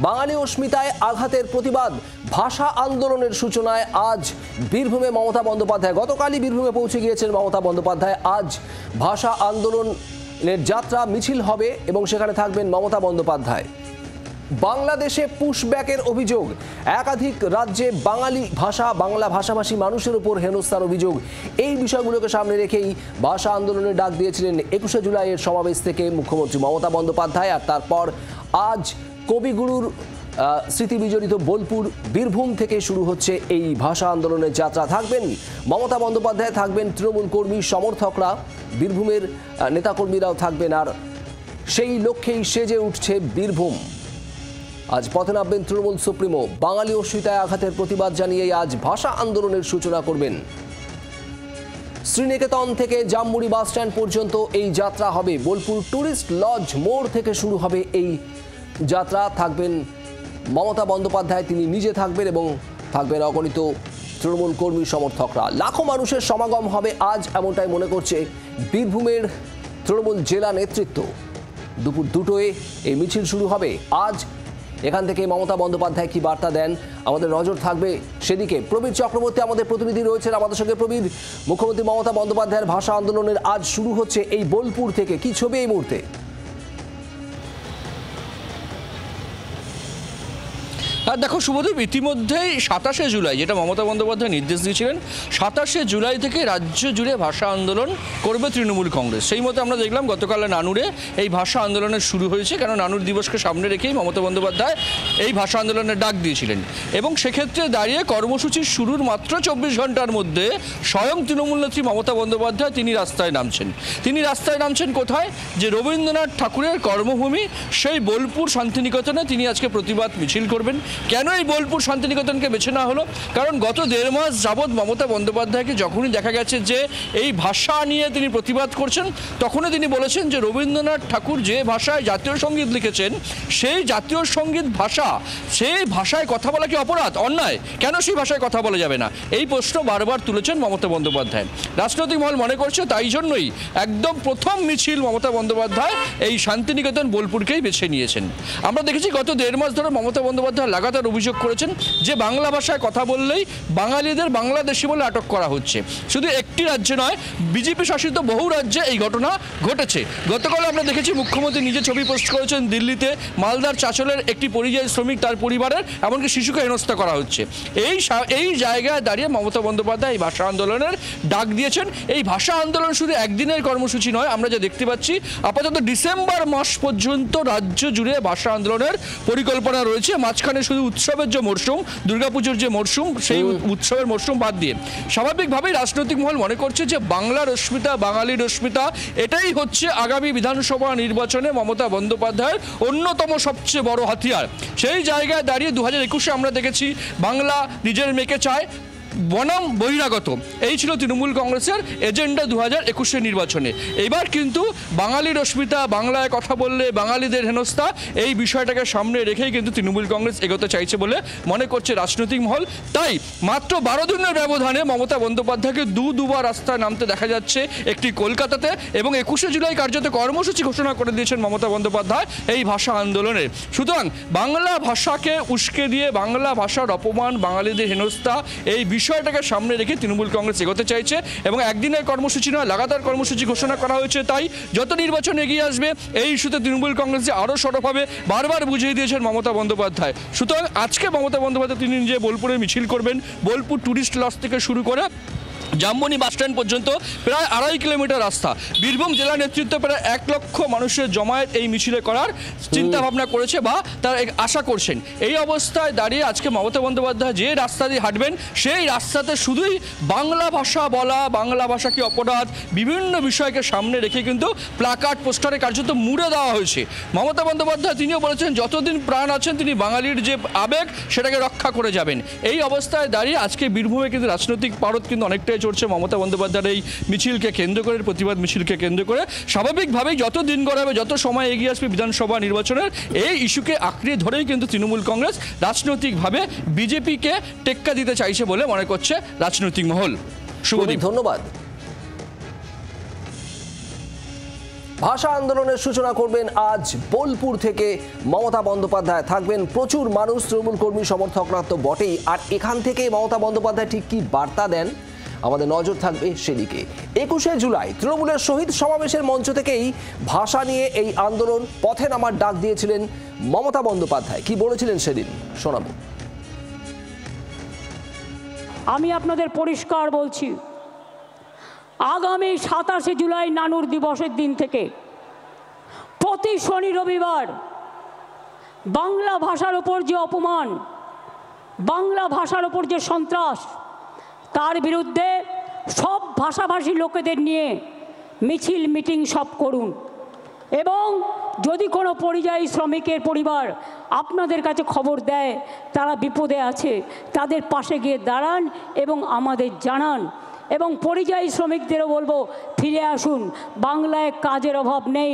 বাঙালি অস্মিতায় আঘাতের প্রতিবাদ, ভাষা আন্দোলনের সূচনায় আজ বীরভূমে মমতা বন্দ্যোপাধ্যায়। গতকালই বীরভূমে পৌঁছে গিয়েছেন মমতা বন্দ্যোপাধ্যায়। আজ ভাষা আন্দোলনের যাত্রা মিছিল হবে এবং সেখানে থাকবেন মমতা বন্দ্যোপাধ্যায়। বাংলাদেশে পুশব্যাকের অভিযোগ, একাধিক রাজ্যে বাংলা ভাষাভাষী মানুষের উপর হেনস্থার অভিযোগ। এই বিষয়গুলোকে সামনে রেখেই ভাষা আন্দোলনের ডাক দিয়েছিলেন 21শে জুলাইয়ের সমাবেশ থেকে মুখ্যমন্ত্রী মমতা বন্দ্যোপাধ্যায়। আর তারপর আজ কবিগুরুর স্মৃতি বিজড়িত বোলপুর বীরভূম থেকে শুরু হচ্ছে এই ভাষা আন্দোলনের যাত্রা। থাকবেন মমতা বন্দ্যোপাধ্যায়, থাকবেন তৃণমূল কর্মী সমর্থকরা, বীরভূমের নেতাকর্মীরাও থাকবেন। আর সেই লক্ষ্যেই সেজে উঠছে বীরভূম। আজ পথে নামবেন তৃণমূল সুপ্রিমো। বাঙালি অস্মিতায় আঘাতের প্রতিবাদ জানিয়ে আজ ভাষা আন্দোলনের সূচনা করবেন। শ্রীনিকেতন থেকে জামমুড়ি বাস স্ট্যান্ড পর্যন্ত এই যাত্রা হবে। বোলপুর টুরিস্ট লজ মোড় থেকে শুরু হবে এই যাত্রা। থাকবেন মমতা বন্দ্যোপাধ্যায়, তিনি নিজে থাকবেন এবং থাকবেন অগণিত তৃণমূল কর্মী সমর্থকরা। লাখো মানুষের সমাগম হবে আজ, এমনটাই মনে করছে বীরভূমের তৃণমূল জেলা নেতৃত্ব। দুপুর 2টোয় এই মিছিল শুরু হবে। আজ এখান থেকে মমতা বন্দ্যোপাধ্যায় কি বার্তা দেন, আমাদের নজর থাকবে সেদিকে। প্রবীর চক্রবর্তী আমাদের প্রতিনিধি রয়েছেন আমাদের সঙ্গে। প্রবীর, মুখ্যমন্ত্রী মমতা বন্দ্যোপাধ্যায়ের ভাষা আন্দোলনের আজ শুরু হচ্ছে এই বোলপুর থেকে, কি ছবি এই মুহূর্তে? দেখো শুভদীপ, ইতিমধ্যেই 27শে জুলাই, যেটা মমতা বন্দ্যোপাধ্যায় নির্দেশ দিয়েছিলেন, 27শে জুলাই থেকে রাজ্য জুড়ে ভাষা আন্দোলন করবে তৃণমূল কংগ্রেস। সেই মতো আমরা দেখলাম গতকাল নানুরে এই ভাষা আন্দোলনের শুরু হয়েছে, কারণ নানুর দিবসকে সামনে রেখেই মমতা বন্দ্যোপাধ্যায় এই ভাষা আন্দোলনের ডাক দিয়েছিলেন। এবং সেক্ষেত্রে দাঁড়িয়ে কর্মসূচির শুরুর মাত্র 24 ঘন্টার মধ্যে স্বয়ং তৃণমূল নেত্রী মমতা বন্দ্যোপাধ্যায় তিনি রাস্তায় নামছেন কোথায়? যে রবীন্দ্রনাথ ঠাকুরের কর্মভূমি সেই বোলপুর শান্তিনিকেতনে তিনি আজকে প্রতিবাদ মিছিল করবেন। কেন এই বোলপুর শান্তিনিকেতনকে বেছে নেওয়া হলো? কারণ গত 1.5 মাস যাবৎ মমতা বন্দ্যোপাধ্যায়কে যখনই দেখা গেছে যে এই ভাষা নিয়ে তিনি প্রতিবাদ করছেন, তখনই তিনি বলেছেন যে রবীন্দ্রনাথ ঠাকুর যে ভাষায় জাতীয় সঙ্গীত লিখেছেন, সেই জাতীয় সঙ্গীত ভাষা, সেই ভাষায় কথা বলা কি অপরাধ, অন্যায়? কেন সেই ভাষায় কথা বলা যাবে না? এই প্রশ্ন বারবার তুলেছেন মমতা বন্দ্যোপাধ্যায়। রাজনৈতিক মহল মনে করছে তাই জন্যই একদম প্রথম মিছিল মমতা বন্দ্যোপাধ্যায় এই শান্তিনিকেতন বোলপুরকেই বেছে নিয়েছেন। আমরা দেখেছি গত 1.5 মাস ধরে মমতা বন্দ্যোপাধ্যায় লাগাতার অভিযোগ করেছেন যে বাংলা ভাষায় কথা বললেই বাঙালিদের বাংলাদেশি বলে আটক করা হচ্ছে। শুধু একটি রাজ্যে নয়, বিজেপি শাসিত বহু রাজ্যে এই ঘটনা ঘটেছে। গতকাল আমরা দেখেছি মুখ্যমন্ত্রী নিজে ছবি পোস্ট করেছেন, দিল্লিতে মালদার চাঁচলের একটি পরিযায়ী শ্রমিক, তার পরিবারের এমনকি শিশুকে হেনস্থা করা হচ্ছে। এই জায়গায় দাঁড়িয়ে মমতা বন্দ্যোপাধ্যায় এই ভাষা আন্দোলনের ডাক দিয়েছেন। এই ভাষা আন্দোলন শুধু একদিনের কর্মসূচি নয়, আমরা যা দেখতে পাচ্ছি আপাতত ডিসেম্বর মাস পর্যন্ত রাজ্য জুড়ে ভাষা আন্দোলনের পরিকল্পনা রয়েছে। মাঝখানে শুধু উৎসবের যে মরশুম, দুর্গাপুজোর যে মরশুম, সেই উৎসবের মরশুম বাদ দিয়ে স্বাভাবিকভাবেই রাজনৈতিক মহল মনে করছে যে বাংলার অস্মিতা, বাঙালির অস্মিতা, এটাই হচ্ছে আগামী বিধানসভা নির্বাচনে মমতা বন্দ্যোপাধ্যায়ের অন্যতম সবচেয়ে বড় হাতিয়ার। সেই জায়গায় দাঁড়িয়ে 2021-এ আমরা দেখেছি বাংলা নিজের মেয়েকে চায়, বনাম বহিরাগত, এই ছিল তৃণমূল কংগ্রেসের এজেন্ডা 2021-এর নির্বাচনে। এবার কিন্তু বাঙালির অস্মিতা, বাংলায় কথা বললে বাঙালিদের হেনস্থা, এই বিষয়টাকে সামনে রেখেই কিন্তু তৃণমূল কংগ্রেস এগোতে চাইছে বলে মনে করছে রাজনৈতিক মহল। তাই মাত্র 12 দিনের ব্যবধানে মমতা বন্দ্যোপাধ্যায়কে দুবার রাস্তায় নামতে দেখা যাচ্ছে, একটি কলকাতাতে, এবং 21শে জুলাই কার্যত কর্মসূচি ঘোষণা করে দিয়েছেন মমতা বন্দ্যোপাধ্যায় এই ভাষা আন্দোলনের। সুতরাং বাংলা ভাষাকে উস্কে দিয়ে বাংলা ভাষার অপমান, বাঙালিদের হেনস্থা, এই বিষয়টাকে সামনে রেখে তৃণমূল কংগ্রেস এগোতে চাইছে। এবং একদিনের কর্মসূচি নয়, লাগাতার কর্মসূচি ঘোষণা করা হয়েছে। তাই যত নির্বাচন এগিয়ে আসবে এই ইস্যুতে তৃণমূল কংগ্রেস যে আরও সরব হবে বারবার বুঝিয়ে দিয়েছেন মমতা বন্দ্যোপাধ্যায়। সুতরাং আজকে মমতা বন্দ্যোপাধ্যায় তিনি নিজে বোলপুরে মিছিল করবেন। বোলপুর টুরিস্ট লজ থেকে শুরু করে জামমুড়ি বাস স্ট্যান্ড পর্যন্ত প্রায় 2.5 কিলোমিটার রাস্তা। বীরভূম জেলা নেতৃত্ব প্রায় 1 লক্ষ মানুষের জমায়েত এই মিছিলে করার চিন্তা ভাবনা করেছে বা তারা আশা করছেন। এই অবস্থায় দাঁড়িয়ে আজকে মমতা বন্দ্যোপাধ্যায় যে রাস্তা দিয়ে হাঁটবেন, সেই রাস্তাতে শুধুই বাংলা ভাষা বলা, বাংলা ভাষা কি অপরাধ, বিভিন্ন বিষয়কে সামনে রেখে কিন্তু প্লাকার্ড, পোস্টারে কার্যত মুড়ে দেওয়া হয়েছে। মমতা বন্দ্যোপাধ্যায় তিনিও বলেছেন যতদিন প্রাণ আছেন তিনি বাঙালির যে আবেগ সেটাকে রক্ষা করে যাবেন। এই অবস্থায় দাঁড়িয়ে আজকে বীরভূমে কিন্তু রাজনৈতিক পারদ কিন্তু অনেকটাই চড়ছে মমতা বন্দ্যোপাধ্যায়ের এই মিছিলকে কেন্দ্র করে, প্রতিবাদ মিছিলকে কেন্দ্র করে। স্বাভাবিকভাবেই যত দিন গড়াবে, যত সময় এগিয়ে আসবে বিধানসভা নির্বাচনের, এই ইস্যুকে আঁকড়ে ধরেই কিন্তু তৃণমূল কংগ্রেস রাজনৈতিকভাবে বিজেপিকে টেক্কা দিতে চাইছে বলে মনে করছে রাজনৈতিক মহল। শুভদীপ, ধন্যবাদ। ভাষা আন্দোলনের সূচনা করবেন আজ বোলপুর থেকে মমতা বন্দ্যোপাধ্যায়। থাকবেন প্রচুর মানুষ, তৃণমূল কর্মী সমর্থকরা তো বটেই। আর এখান থেকে মমতা বন্দ্যোপাধ্যায় ঠিক কি বার্তা দেন, আমাদের নজর থাকবে সেদিকে। 21শে জুলাই তৃণমূলের শহীদ সমাবেশের মঞ্চ থেকেই ভাষা নিয়ে এই আন্দোলন পথে নামার ডাক দিয়েছিলেন মমতা বন্দ্যোপাধ্যায়। কি বলেছিলেন সেদিন শোনাবো। আমি আপনাদের পরিষ্কার বলছি, আগামী 27শে জুলাই নানুর দিবসের দিন থেকে প্রতি শনি রবিবার বাংলা ভাষার ওপর যে অপমান, বাংলা ভাষার ওপর যে সন্ত্রাস, তার বিরুদ্ধে সব ভাষাভাষী লোকেদের নিয়ে মিছিল মিটিং সব করুন। এবং যদি কোনো পরিযায়ী শ্রমিকের পরিবার আপনাদের কাছে খবর দেয় তারা বিপদে আছে, তাদের পাশে গিয়ে দাঁড়ান এবং আমাদের জানান। এবং পরিযায়ী শ্রমিকদেরও বলবো, ফিরে আসুন, বাংলায় কাজের অভাব নেই।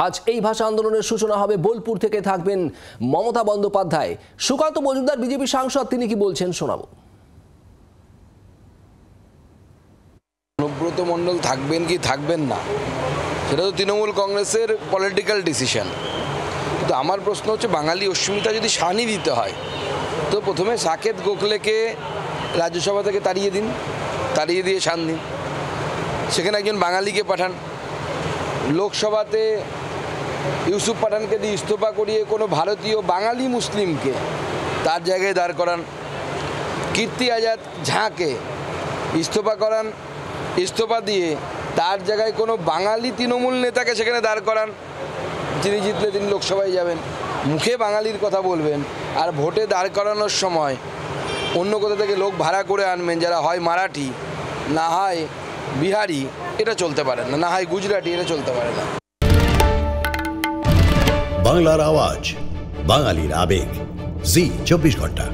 আজ এই ভাষা আন্দোলনের সূচনা হবে বোলপুর থেকে। থাকবেন মমতা বন্দ্যোপাধ্যায়। সুকান্ত মজুমদার বিজেপি সাংসদ, তিনি কি বলছেন শোনাবো। অনুব্রত মণ্ডল থাকবেন কি থাকবেন না সেটা তো তৃণমূল কংগ্রেসের পলিটিক্যাল ডিসিশন। কিন্তু আমার প্রশ্ন হচ্ছে, বাঙালি অস্মিতা যদি শানি দিতে হয় তো প্রথমে সাকেত গোখলেকে রাজ্যসভা থেকে তাড়িয়ে দিন, তাড়িয়ে দিয়ে শান দিন। সেখানে একজন বাঙালিকে পাঠান। লোকসভাতে ইউসুফ পাঠানকে দিয়ে ইস্তফা করিয়ে কোনো ভারতীয় বাঙালি মুসলিমকে তার জায়গায় দাঁড় করান। কীর্তি আজাদ ঝাঁকে ইস্তফা করান, ইস্তফা দিয়ে তার জায়গায় কোনো বাঙালি তৃণমূল নেতাকে সেখানে দাঁড় করান। যিনি জিতলে তিনি লোকসভায় যাবেন, মুখে বাঙালির কথা বলবেন, আর ভোটে দাঁড় করানোর সময় অন্য কোথা থেকে লোক ভাড়া করে আনবেন যারা হয় মারাঠি, না হয় বিহারি, এটা চলতে পারে না, না হয় গুজরাটি, এটা চলতে পারে না। বাংলার আওয়াজ, বাঙালির আবেগ, জি 24 ঘন্টা।